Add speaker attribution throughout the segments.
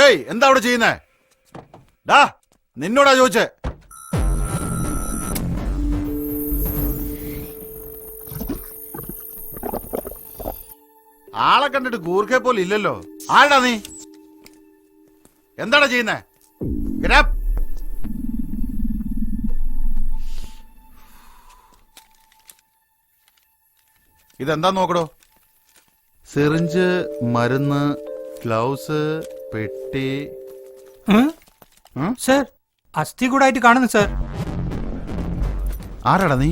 Speaker 1: ഏയ് എന്താ അവിടെ ചെയ്യുന്നേ? ഡാ നിന്നോടാ ചോദിച്ചേ. ആളെ കണ്ടിട്ട് ഗൂർഖെ പോലെ ഇല്ലല്ലോ. ആരടാ നീ? എന്താടാ ചെയ്യുന്നേ? ഇതെന്താ നോക്കടോ? സിറിഞ്ച്, മരുന്ന്, ഗ്ലൗസ്, പെട്ടി.
Speaker 2: സർ, അസ്ഥി കൂടായിട്ട് കാണുന്നു സർ.
Speaker 1: ആരാടാ നീ?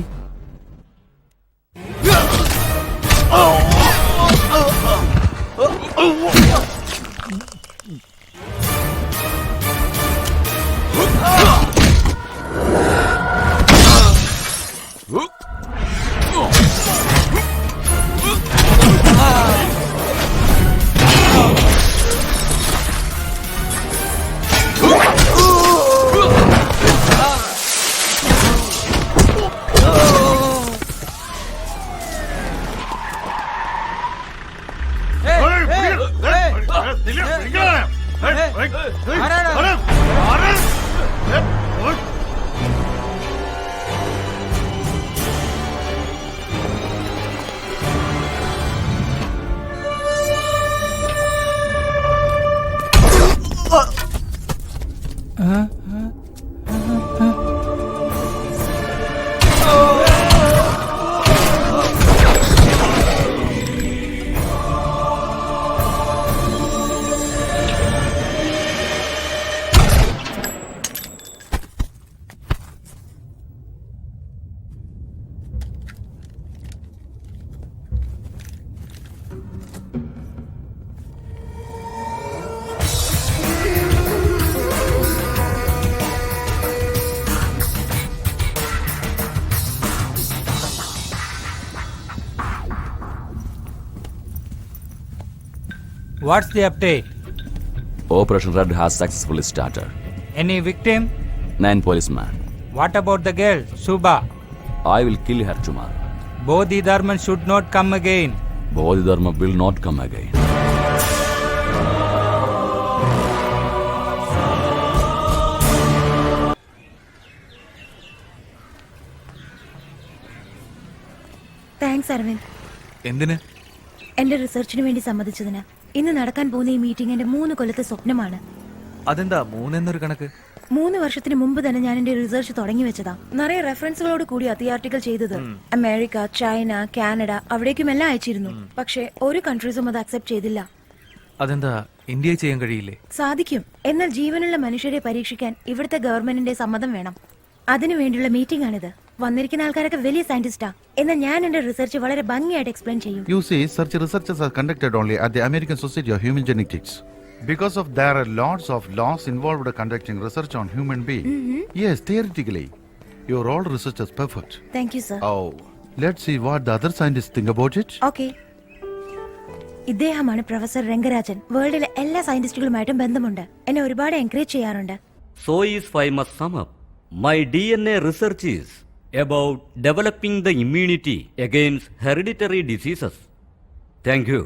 Speaker 2: What's the update?
Speaker 3: Operation Red has successfully started.
Speaker 2: Any victim?
Speaker 3: 9 policemen.
Speaker 2: What about the girl, Subha?
Speaker 3: I will kill her tomorrow.
Speaker 2: Bodhidharman should not come again.
Speaker 3: Bodhidharma will not come again.
Speaker 4: Thanks, Arvind.
Speaker 5: എന്തിന്?
Speaker 4: എന്റെ റിസർച്ചിന് വേണ്ടി സമ്മതിച്ചതിന്. ഇന്ന് നടക്കാൻ പോകുന്ന ഈ meeting എന്റെ 3 കൊല്ലത്തെ സ്വപ്നമാണ്.
Speaker 5: അതെന്താ 3 എന്നൊരു കണക്ക്?
Speaker 4: 3 വർഷത്തിന് മുമ്പ് തന്നെ ഞാൻ എന്റെ റിസർച്ച് തുടങ്ങി വെച്ചതാ. നിറയെ റെഫറൻസുകളോട് കൂടി ആർട്ടിക്കിൾ ചെയ്തത്. അമേരിക്ക, ചൈന, കാനഡ അവിടേക്കും എല്ലാം അയച്ചിരുന്നു. പക്ഷെ ഒരു കൺട്രീസും അത് അക്സെപ്റ്റ് ചെയ്തില്ല.
Speaker 5: അതെന്താ ഇന്ത്യയിൽ ചെയ്യാൻ കഴിയില്ലേ?
Speaker 4: സാധിക്കും. എന്നാൽ ജീവനുള്ള മനുഷ്യരെ പരീക്ഷിക്കാൻ ഇവിടുത്തെ ഗവൺമെന്റിന്റെ സമ്മതം വേണം. അതിനു വേണ്ടിയുള്ള മീറ്റിംഗ് ആണിത്. വന്നിരിക്കുന്ന ആൾക്കാരൊക്കെ വലിയ സയന്റിസ്റ്റാ. എന്നാൽ ഞാൻ എന്റെ റിസർച്ച് വളരെ ഭംഗിയായിട്ട് എക്സ്പ്ലെയിൻ ചെയ്യും.
Speaker 1: You see, such researches are conducted only at the American Society of Human Genetics. Because of there are lots of laws involved in conducting research on human being. Yes, theoretically, your all research is perfect.
Speaker 4: Thank you, sir.
Speaker 1: Oh, let's see what the other scientists think about it.
Speaker 4: Okay. ഇദ്ദേഹമാണ് professor Rangarajan. വേൾഡിലെ എല്ലാ സയന്റിസ്റ്റുകളുമായിട്ടും ബന്ധമുണ്ട്. എന്നെ ഒരുപാട് encourage ചെയ്യാറുണ്ട്.
Speaker 6: So if I must sum up, my DNA research is about developing the immunity against hereditary diseases. Thank you.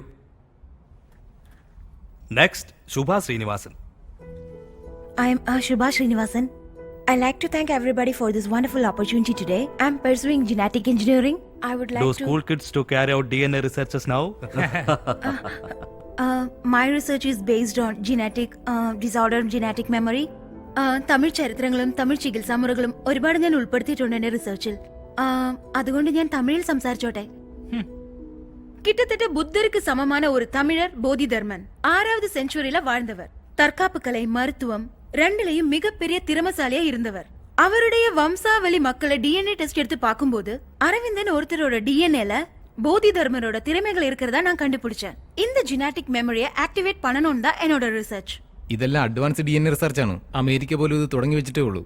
Speaker 7: Next, Shubha Srinivasan.
Speaker 4: I am Shubha Srinivasan. I'd like to thank everybody for this wonderful opportunity today. I'm pursuing genetic engineering. I would like
Speaker 7: Do
Speaker 4: to...
Speaker 7: school kids to carry out DNA researches now?
Speaker 4: My research is based on genetic disorder, genetic memory. Tamil ചരിത്രങ്ങളും തമിഴ് ചികിത്സാ മുറകളും ഒരുപാട് ഞാൻ ഉൾപ്പെടുത്തിയിട്ടുണ്ട് എന്റെ റിസർച്ചിൽ. അതുകൊണ്ട് ഞാൻ തമിഴിൽ സംസാരിച്ചോട്ടെ. கிட்டத்தட்ட புத்தருக்கு சமமான ஒரு தமிழர் போதிதர்மன். 6வது செஞ்சுரியில வாழ்ந்தவர். தற்காப்பு கலை, மருத்துவம் ரெண்டுலயும் மிகப்பெரிய திறமசாலியா இருந்தவர். அவருடைய வம்சாவளி மக்களை டிஎன்ஏ டெஸ்ட் எடுத்து பார்க்கும்போது அரவிந்தன் ஒருத்தரோட டிஎன்ஏல போதிதர்மரோட திறமைகள் இருக்கிறதா நான் கண்டுபிடிச்சேன். இந்த ஜெனடிக் மெமரியை ஆக்டிவேட் பண்ணணும் தான் என்னோட ரிசர்ச்.
Speaker 5: ഇതെല്ലാം അഡ്വാൻസ് DNA റിസർച്ച് ആണ്. അമേരിക്ക പോലും ഇത് തുടങ്ങി വെച്ചിട്ടേ ഉള്ളൂ.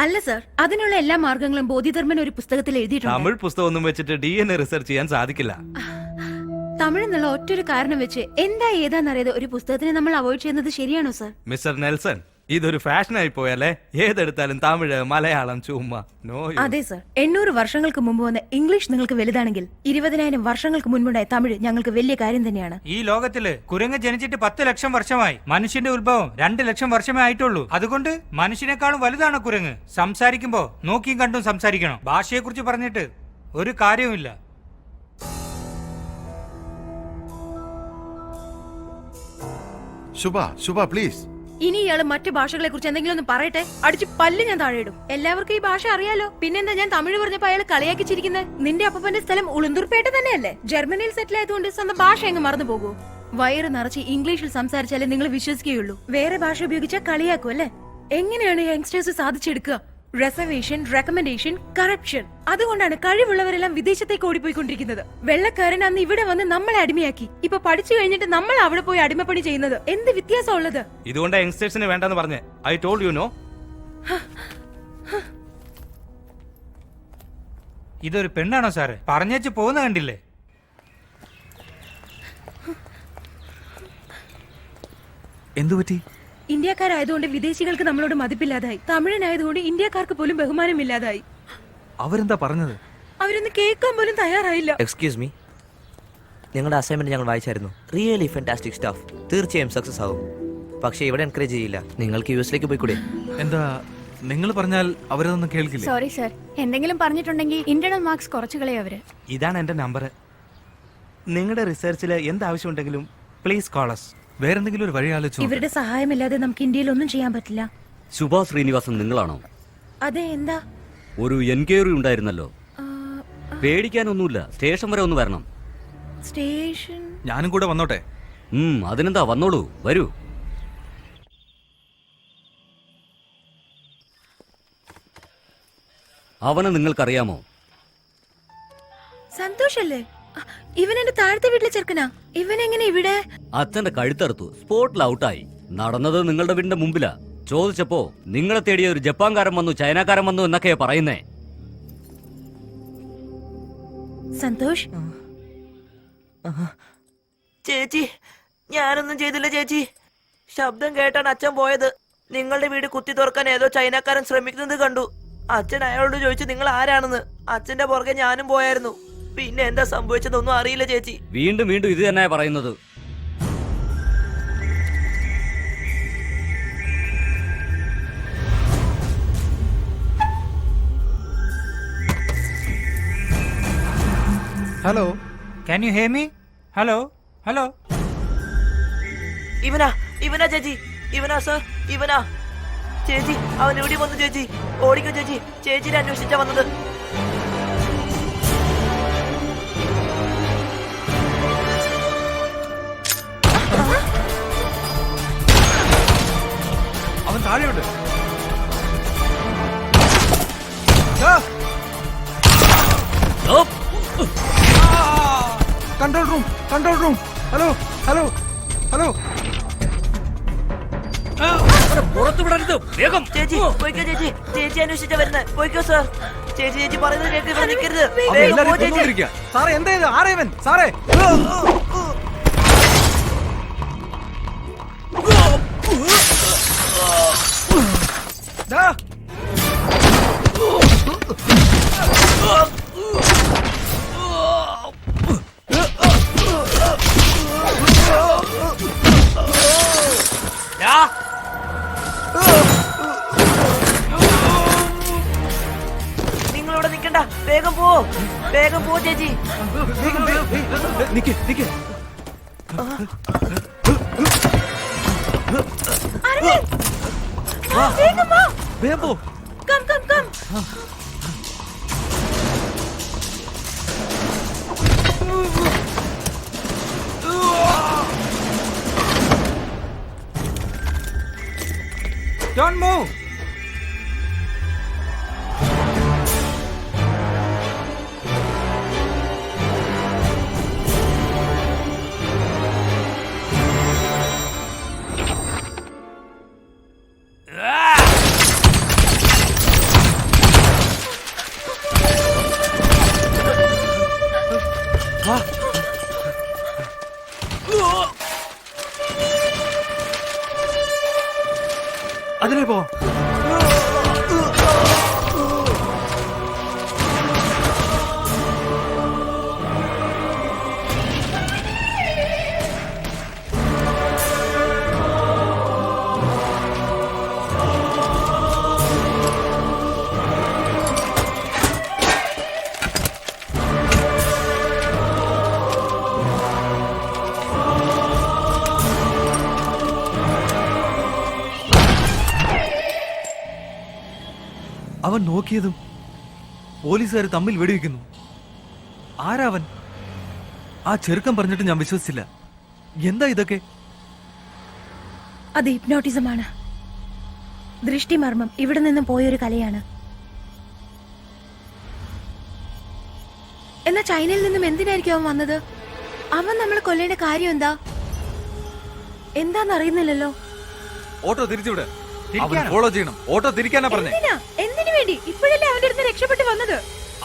Speaker 4: അല്ല സർ, അതിനുള്ള എല്ലാ മാർഗങ്ങളും ബോധിധർമ്മൻ ഒരു പുസ്തകത്തിൽ എഴുതിയിട്ടുണ്ട്.
Speaker 7: തമിഴ് പുസ്തകം ഒന്നും വെച്ചിട്ട് DNA റിസർച്ച് ചെയ്യാൻ സാധിക്കില്ല.
Speaker 4: തമിഴ് എന്നുള്ള ഒറ്റൊരു കാരണം വെച്ച് എന്താ ഏതാന്നറിയാതെ ഒരു പുസ്തകത്തിനെ നമ്മൾ അവോയ്ഡ് ചെയ്യുന്നത് ശരിയാണോ സർ?
Speaker 7: മിസ്റ്റർ നെൽസൺ, ഇതൊരു ഫാഷനായി പോയല്ലേ? ഏതെടുത്താലും തമിഴ്, മലയാളം, ചുമ്മാ നോ.
Speaker 4: അതെ സർ, 800 വർഷങ്ങൾക്ക് മുമ്പ് വന്ന ഇംഗ്ലീഷ് നിങ്ങൾക്ക് വലുതാണെങ്കിൽ 20,000 വർഷങ്ങൾക്ക് മുൻപുണ്ടായ തമിഴ് ഞങ്ങൾക്ക് വലിയ കാര്യം തന്നെയാണ്.
Speaker 2: ഈ ലോകത്തില് കുരങ്ങ് ജനിച്ചിട്ട് 10 ലക്ഷം വർഷമായി. മനുഷ്യന്റെ ഉത്ഭവം 2 ലക്ഷം വർഷമേ ആയിട്ടുള്ളൂ. അതുകൊണ്ട് മനുഷ്യനേക്കാളും വലുതാണ് കുരങ്ങ്. സംസാരിക്കുമ്പോ നോക്കിയും കണ്ടും സംസാരിക്കണം. ഭാഷയെ കുറിച്ച് പറഞ്ഞിട്ട് ഒരു കാര്യവുമില്ല.
Speaker 1: ശുഭ പ്ലീസ്.
Speaker 4: ഇനി ഇയാള് മറ്റു ഭാഷകളെ കുറിച്ച് എന്തെങ്കിലും ഒന്ന് പറയട്ടെ, അടിച്ച് പല്ല് ഞാൻ താഴെ ഇടും. എല്ലാവർക്കും ഈ ഭാഷ അറിയാലോ, പിന്നെന്താ ഞാൻ തമിഴ് പറഞ്ഞപ്പോ അയാൾ കളിയാക്കിച്ചിരിക്കുന്നത്? നിന്റെ അപ്പന്റെ സ്ഥലം ഉളുന്തൂർപേട്ട തന്നെയല്ലേ? ജർമ്മനിയിൽ സെറ്റിൽ ആയതുകൊണ്ട് സ്വന്തം ഭാഷ എങ്ങ് മറന്നു പോകൂ. വയറ് നിറച്ച് ഇംഗ്ലീഷിൽ സംസാരിച്ചാലേ നിങ്ങൾ വിശ്വസിക്കുകയുള്ളൂ. വേറെ ഭാഷ ഉപയോഗിച്ചാൽ കളിയാക്കും അല്ലേ? എങ്ങനെയാണ് യങ്സ്റ്റേഴ്സ് സാധിച്ചെടുക്കുക? Reservation, recommendation, corruption. അതുകൊണ്ടാണ് കഴിവുള്ളവരെല്ലാം വിദേശത്തേക്ക് ഓടിപ്പോയിക്കൊണ്ടിരിക്കുന്നത്. വെള്ളക്കാരൻ അന്ന് ഇവിടെ വന്ന് നമ്മളെ അടിമയാക്കി. ഇപ്പൊ പഠിച്ചു കഴിഞ്ഞിട്ട് നമ്മൾ അവിടെ പോയി അടിമപ്പണി ചെയ്യുന്നത്. എന്ത് വ്യത്യാസം ഉള്ളത്?
Speaker 7: ഇതുകൊണ്ട് യങ്സ്റ്റേഴ്സിന് വേണ്ടെന്ന് പറഞ്ഞേ. I told you know.
Speaker 2: ഇതൊരു പെണ്ണാണോ സാറ്? പറഞ്ഞേച്ച് പോകുന്ന കണ്ടില്ലേ?
Speaker 8: എന്തുപറ്റി?
Speaker 4: ഇന്ത്യക്കാരായതുകൊണ്ട് വിദേശികൾക്ക് നമ്മളോട് മതിപ്പില്ലാതായി. തമിഴനായതുകൊണ്ട് ഇന്ത്യക്കാർക്ക് പോലും ബഹുമാനമില്ലാതായി.
Speaker 8: അവരെന്താ പറഞ്ഞത്?
Speaker 4: അവരൊന്ന് കേൾക്കാൻ പോലും തയ്യാറായില്ല.
Speaker 9: എക്സ്ക്യൂസ് മീ, ഞങ്ങളുടെ അസൈൻമെന്റ് ഞങ്ങൾ വായിച്ചായിരുന്നു. Really fantastic staff. തീർച്ചയായും സക്സസ് ആവും. പക്ഷേ ഇവിടെ എൻകറേജ് ചെയ്യില്ല. നിങ്ങൾക്ക് യു എസിലേക്ക് പോയിക്കൂടെ?
Speaker 8: എന്താ നിങ്ങൾ പറഞ്ഞാൽ അവരതൊന്നും കേൾക്കില്ല.
Speaker 10: സോറി സർ, എന്തെങ്കിലും പറഞ്ഞിട്ടുണ്ടെങ്കിൽ ഇന്റേണൽ മാർക്സ് കുറച്ചു കളയും അവര്.
Speaker 7: ഇതാണ് എന്റെ നമ്പർ. നിങ്ങളുടെ റിസർച്ചിൽ എന്താവശ്യം ഉണ്ടെങ്കിലും പ്ലീസ് കോളസ്.
Speaker 8: വേറെന്തെങ്കിലും ഒരു വഴി ആലോചിച്ചു.
Speaker 4: ഇവരുടെ സഹായമില്ലാതെ നമുക്ക് ഇന്ത്യയിൽ ഒന്നും ചെയ്യാൻ പറ്റില്ല.
Speaker 6: ശുഭ ശ്രീനിവാസൻ നിങ്ങളാണോ?
Speaker 4: അതെ, എന്താ?
Speaker 6: ഒരു എൻക്വയറി ഉണ്ടായിരുന്നല്ലോ. പേടിക്കാനൊന്നുമില്ല, സ്റ്റേഷൻ വരെ ഒന്ന് വരണം.
Speaker 4: സ്റ്റേഷൻ?
Speaker 8: ഞാനും കൂടെ വന്നോട്ടെ?
Speaker 6: അതിനെന്താ, വന്നോളൂ, വരൂ. അവനെ നിങ്ങൾക്കറിയാമോ?
Speaker 4: സന്തോഷല്ലേ? ഇവൻ എന്റെ താഴത്തെ വീട്ടിലെ ചെറുക്കനാ. ഇവൻ എങ്ങനെ ഇവിടെ?
Speaker 6: അച്ഛന്റെ കഴുത്തറുത്തു, സ്പോട്ടിൽ ഔട്ടായി. നടന്നത് നിങ്ങളുടെ വീടിന്റെ മുമ്പിലാ. ചോദിച്ചപ്പോ നിങ്ങളെ തേടിയ ഒരു ജപ്പാൻകാരൻ വന്നു, ചൈനക്കാരൻ വന്നു എന്നൊക്കെയാ പറയുന്നേ.
Speaker 4: സന്തോഷ്,
Speaker 9: ചേച്ചി, ഞാനൊന്നും ചെയ്തില്ല ചേച്ചി. ശബ്ദം കേട്ടാണ് അച്ഛൻ പോയത്. നിങ്ങളുടെ വീട് കുത്തി തുറക്കാൻ ഏതോ ചൈനക്കാരൻ ശ്രമിക്കുന്നത് കണ്ടു. അച്ഛൻ അയാളോട് ചോദിച്ചു നിങ്ങൾ ആരാണെന്ന്. അച്ഛന്റെ പുറകെ ഞാനും പോയായിരുന്നു. പിന്നെ എന്താ സംഭവിച്ചതൊന്നും അറിയില്ല ചേച്ചി.
Speaker 6: വീണ്ടും വീണ്ടും ഇത് തന്നെയാ പറയുന്നത്.
Speaker 2: Hello, can you hear me? Hello hello.
Speaker 9: ഇവനാ ചേച്ചി, ഇവനാ സർ, ഇവനാ ചേച്ചി. അവൻ ഇവിടെ വന്നു ചേച്ചി. ഓടിക്കോ ചേച്ചി, ചേച്ചിനെ അന്വേഷിച്ചാ വന്നത്.
Speaker 8: അവൻ താഴെയുണ്ട്. Control room. Hello hello hello.
Speaker 6: പുറത്തു വിടരുത്, വേഗം.
Speaker 9: ചേച്ചി പോയിക്കോ ചേച്ചി, ചേച്ചി അന്വേഷിച്ചാ വരുന്നത്. പോയിക്കോ സർ. ചേച്ചി പറയുന്നത് കേട്ട് ഇവിടെ നിൽക്കരുത്.
Speaker 8: സാറേ എന്താ ഇത്? ആരേവൻ? സാറേ
Speaker 9: നിങ്ങളിവിടെ നിൽക്കണ്ട, വേഗം പോ ചേച്ചി.
Speaker 8: നിക്ക്. വേഗം പോ.
Speaker 4: കം.
Speaker 2: Don't move.
Speaker 8: അവൻ നോക്കിയതും പോലീസുകാർ തമ്മിൽ വെടിവെക്കുന്നു. ആരാവൻ? ആ ചെറുക്കം പറഞ്ഞിട്ട് ഞാൻ വിശ്വസിച്ചില്ല. എന്താ ഇതൊക്കെ?
Speaker 4: അത് ഹിപ്നോട്ടിസമാണ്. ദൃഷ്ടിമർമ്മം ഇവിടെ നിന്നും പോയൊരു കലയാണ്. എന്നാ ചൈനയിൽ നിന്നും എന്തിനായിരിക്കും അവൻ വന്നത്? അവൻ നമ്മളെ കൊല്ലേണ്ട കാര്യം എന്താന്നറിയുന്നില്ലല്ലോ.
Speaker 8: ഓട്ടോ തിരിച്ചുവിടെ. ഫോളോ ചെയ്യണം. ഓട്ടോ തിരിക്കാനാ പറഞ്ഞേ.
Speaker 4: എന്തിനു വേണ്ടി? ഇപ്പോഴല്ലേ അവന്റെ അടുത്ത് രക്ഷപ്പെട്ടു വന്നത്.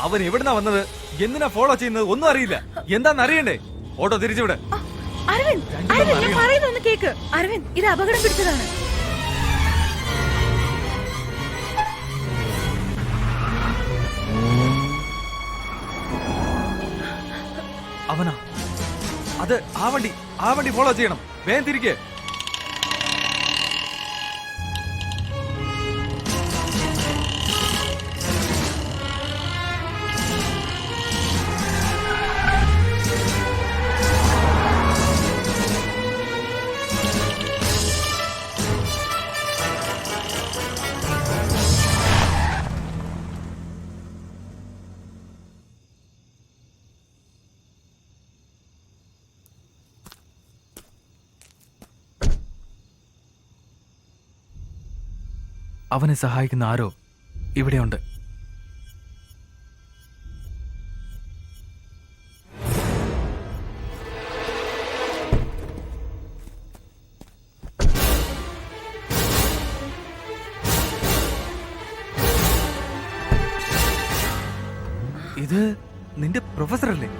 Speaker 8: അവൻ എവിടുന്നാ വന്നത്, എന്തിനാ ഫോളോ ചെയ്യുന്നത് ഒന്നും അറിയില്ല. എന്താന്ന് അറിയണ്ടേ? ഓട്ടോ തിരിച്ചുവിടെ.
Speaker 4: അരവിന്ദ്, അരവിന്ദ്, ഞാൻ പറയുന്നൊന്ന് കേക്ക്. അരവിന്ദ്, ഇത് അപകടം പിടിച്ചതാണ്.
Speaker 8: അവനാ അത്. ആ വണ്ടി ഫോളോ ചെയ്യണം. വേഗം തിരിക്കേ. അവനെ സഹായിക്കുന്ന ആരോ ഇവിടെയുണ്ട്. ഇത് നിന്റെ പ്രൊഫസറല്ലേ?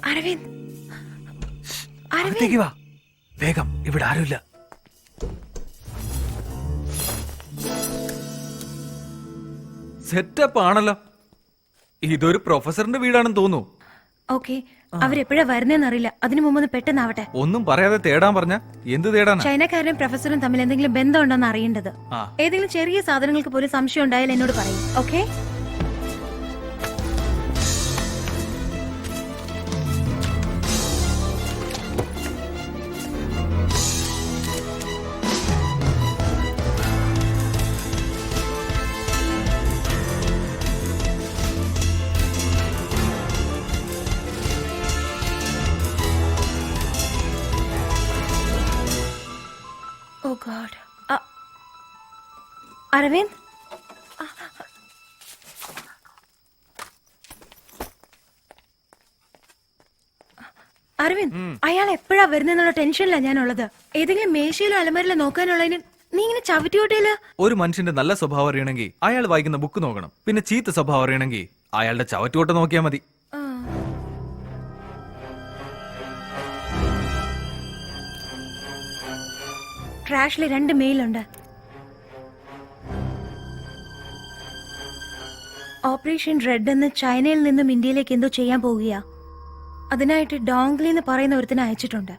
Speaker 4: അരവിന്ദ്,
Speaker 8: അകത്തേക്ക് വാ വേഗം. ഇവിടെ ആരുമില്ല. സെറ്റപ്പ് ആണല്ലോ. ഇതൊരു പ്രൊഫസറിന്റെ വീടാണെന്ന് തോന്നുന്നു.
Speaker 4: ഓക്കെ, അവരെപ്പോഴാ വരുന്നേന്നറിയില്ല. അതിനു മുമ്പ് പെട്ടെന്നാവട്ടെ.
Speaker 8: ഒന്നും പറയാതെ തേടാൻ പറഞ്ഞ എന്ത് തേടാനാ?
Speaker 4: ചൈനക്കാരനും പ്രൊഫസറും തമ്മിൽ എന്തെങ്കിലും ബന്ധമുണ്ടോന്ന് അറിയേണ്ടത്. ഏതെങ്കിലും ചെറിയ സാധനങ്ങൾക്ക് പോലും സംശയം ഉണ്ടായാൽ എന്നോട് പറയും. Okay? Oh God. Aravind, Aravind, അയാൾ എപ്പോഴാ വരുന്നെന്നുള്ള ടെൻഷനിലാ ഞാനുള്ളത്. ഏതെങ്കിലും മേശയിലോ അലമാരിലോ നോക്കാനുള്ളതിന് നീ ഇങ്ങനെ ചവിട്ടിയോട്ടയില്ല.
Speaker 8: ഒരു മനുഷ്യന്റെ നല്ല സ്വഭാവം അറിയണമെങ്കിൽ അയാൾ വായിക്കുന്ന ബുക്ക് നോക്കണം. പിന്നെ ചീത്ത സ്വഭാവം അറിയണമെങ്കിൽ അയാളുടെ ചവറ്റുകൊട്ട നോക്കിയാൽ മതി.
Speaker 4: ട്രാഷില് 2 മെയിലുണ്ട്. ഓപ്പറേഷൻ റെഡ് എന്ന് ചൈനയിൽ നിന്നും ഇന്ത്യയിലേക്ക് എന്തോ ചെയ്യാൻ പോവുകയാ. അതിനായിട്ട് ഡോങ്ലി എന്ന് പറയുന്ന ഒരുത്തിനെ അയച്ചിട്ടുണ്ട്.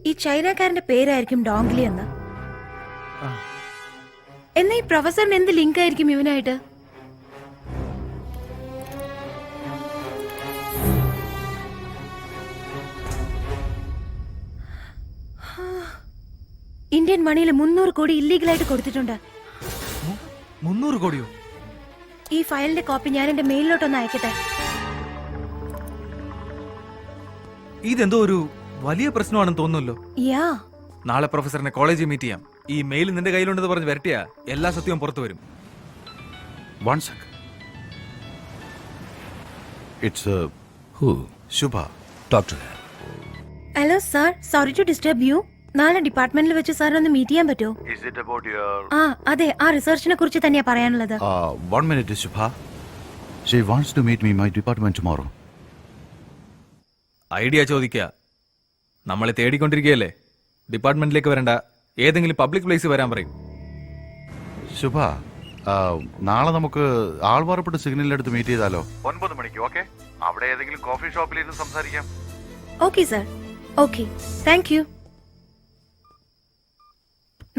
Speaker 4: ഈ ചൈനക്കാരന്റെ പേരായിരിക്കും ഡോങ്ലി എന്ന്. എന്നാ ഈ പ്രൊഫസറിന് എന്ത് ലിങ്ക് ആയിരിക്കും ഇവനായിട്ട്? ഇന്ത്യൻ മണിയിൽ 300 കോടി ഇല്ലീഗലായിട്ട് കൊടുത്തിട്ടുണ്ട്.
Speaker 8: 300 കോടിയോ?
Speaker 4: ഈ ഫയലിന്റെ കോപ്പി ഞാൻ എന്റെ മെയിലിലോട്ടൊന്ന് അയക്കട്ടെ.
Speaker 8: ഇതെന്തോ ഒരു വലിയ പ്രശ്നമാണെന്ന് തോന്നുന്നല്ലോ.
Speaker 4: യാ,
Speaker 8: നാളെ പ്രൊഫസറിനെ കോളേജിൽ മീറ്റ് ചെയ്യാം. ഈ മെയിൽ നിന്റെ കയ്യിലുണ്ടെന്ന് പറഞ്ഞ് വരട്ടിയാ എല്ലാ സത്യവും പുറത്തു വരും.
Speaker 1: One sec. It's
Speaker 3: Who?
Speaker 1: Shubha.
Speaker 3: Talk to her.
Speaker 4: Hello sir, sorry to disturb you. നാളെ ഡിപ്പാർട്ട്മെന്റിൽ വെച്ച് സാറിനെ ഒന്ന് മീറ്റ് ചെയ്യാൻ പറ്റുമോ?
Speaker 1: Is it about your...
Speaker 4: ആ അതെ, ആ റിസർച്ചിനെ കുറിച്ച് തന്നെയാ പറയാനുള്ളത്.
Speaker 1: 1 minute, Shubha. She wants to meet me in my department tomorrow.
Speaker 8: Idea ചോദിക്കുക. നമ്മളെ തേടിക്കൊണ്ടിരിക്കുകയല്ലേ. ഡിപ്പാർട്ട്മെന്റിലേക്ക് വരണ്ട, ഏതെങ്കിലും പബ്ലിക് പ്ലേസ് വരാൻ പറയും.
Speaker 1: ശുഭ, നാളെ നമുക്ക് ആൾവാറപ്പെട്ട് സിഗ്നലിനടുത്ത് മീറ്റ് ചെയ്താലോ? 9 മണിക്ക്, ഓക്കെ? അവിടെ ഏതെങ്കിലും കോഫി ഷോപ്പിൽ ഇരുന്ന് സംസാരിക്കാം.
Speaker 4: Okay sir, okay, thank you.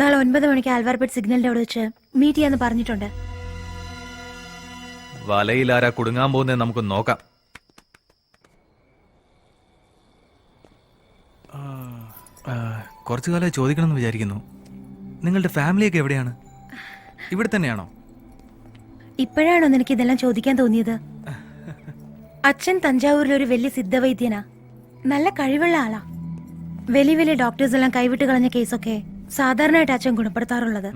Speaker 4: നാളെ 9 മണിക്ക് ആൽവാർപേട്ട് സിഗ്നലിന്റെ അവിടെ വെച്ച് മീറ്റ് ചെയ്യാന്ന് പറഞ്ഞിട്ടുണ്ട്.
Speaker 8: വലയിൽ ആരാ കുടുങ്ങാൻ പോകുന്നത് നമുക്ക് നോക്കാം. കുറച്ചു കാലമായി ചോദിക്കണമെന്ന് വിചാരിക്കുന്നു. നിങ്ങളുടെ ഫാമിലിയൊക്കെ എവിടെയാണ്? ഇവിടെ തന്നെയാണോ?
Speaker 4: ഇപ്പോഴാണോ നിനക്ക് ഇതെല്ലാം ചോദിക്കാൻ തോന്നിയത്? അച്ഛൻ തഞ്ചാവൂരിൽ ഒരു വലിയ സിദ്ധവൈദ്യനാ, നല്ല കഴിവുള്ള ആളാ. വലിയ വലിയ ഡോക്ടേഴ്സ് എല്ലാം കൈവിട്ട് കളഞ്ഞ കേസൊക്കെ സാധാരണയായിട്ട് അച്ഛൻ ഗുണപ്പെടുത്താറുള്ളത്.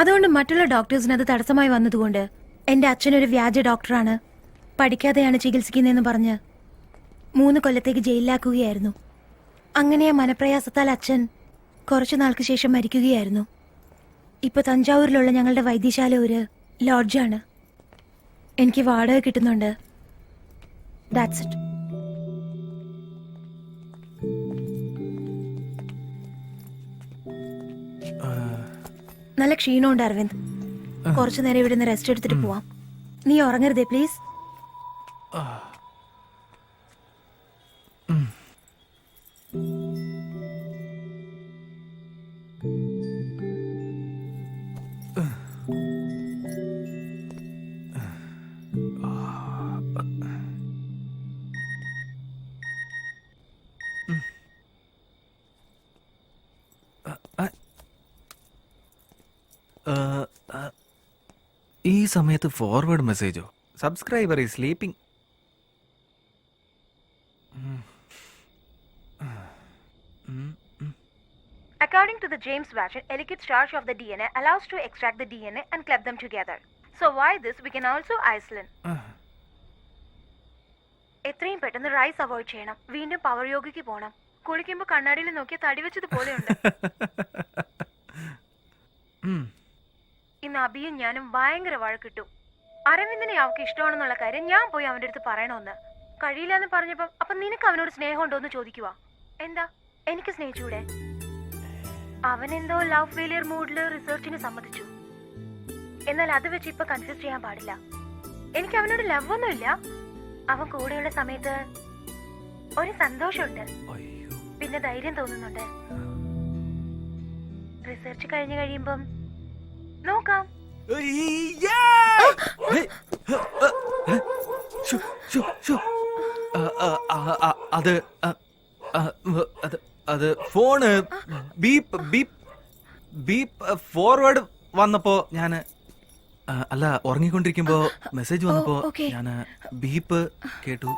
Speaker 4: അതുകൊണ്ട് മറ്റുള്ള ഡോക്ടേഴ്സിന് അത് തടസ്സമായി വന്നതുകൊണ്ട് എന്റെ അച്ഛനൊരു വ്യാജ ഡോക്ടറാണ്, പഠിക്കാതെയാണ് ചികിത്സിക്കുന്നതെന്ന് പറഞ്ഞ് 3 കൊല്ലത്തേക്ക് ജയിലിലാക്കുകയായിരുന്നു. അങ്ങനെ ആ മനപ്രയാസത്താൽ അച്ഛൻ കുറച്ചു നാൾക്ക് ശേഷം മരിക്കുകയായിരുന്നു. ഇപ്പൊ തഞ്ചാവൂരിലുള്ള ഞങ്ങളുടെ വൈദ്യശാല ഒരു ലോഡ്ജാണ്. എനിക്ക് വാടക കിട്ടുന്നുണ്ട്. That's it. നല്ല ക്ഷീണമുണ്ട് അരവിന്ദ്. കുറച്ചു നേരം ഇവിടെ നിന്ന് റെസ്റ്റ് എടുത്തിട്ട് പോവാം. നീ ഉറങ്ങരുതേ പ്ലീസ്.
Speaker 8: ഈ സമയത്ത് ഫോർവേഡ് മെസ്സേജോ? Subscriber is sleeping.
Speaker 4: According to the James Watson, elegant starch of the DNA allows to extract the DNA and club them together. So why this? We can also isolate. എത്രയും പെട്ടെന്ന് rice avoid ചെയ്യണം. വീണ്ടും power യോഗയ്ക്ക് പോണം. കുളിക്കുമ്പോൾ കണ്ണാടിയിൽ നോക്കിയ തടി വെച്ചത് പോലെയുണ്ട്. ഇന്ന് അബിയും ഞാനും ഭയങ്കര വഴക്കിട്ടു. അരവിന്ദിനെ അവൾക്ക് ഇഷ്ടമാണെന്നുള്ള കാര്യം ഞാൻ പോയി അവന്റെ അടുത്ത് പറയണമെന്ന്. കഴിയില്ല എന്ന് പറഞ്ഞപ്പം അപ്പൊ നിനക്ക് അവനോട് സ്നേഹമുണ്ടോ എന്ന് ചോദിക്കുവാ. എന്താ, എനിക്ക് സ്നേഹിച്ചൂടെ? അവനെന്തോ ലവ് ഫെയിലിയർ മൂഡില് റിസർച്ചിന് സമ്മതിച്ചു. എന്നാൽ അത് വെച്ച് ഇപ്പൊ കൺഫ്യൂസ് ചെയ്യാൻ പാടില്ല. എനിക്ക് അവനോട് ലവ് ഒന്നുമില്ല. അവൻ കൂടെയുള്ള സമയത്ത് ഒരു സന്തോഷമുണ്ട്, പിന്നെ ധൈര്യം തോന്നുന്നുണ്ട്. റിസർച്ച് കഴിഞ്ഞു കഴിയുമ്പം നോക്കാം.
Speaker 8: അത് phone beep beep beep forward വന്നപ്പോ ഞാന് അല്ല ഉറങ്ങിക്കൊണ്ടിരിക്കുമ്പോ മെസ്സേജ് വന്നപ്പോ ഞാന് ബീപ്പ് കേട്ടു.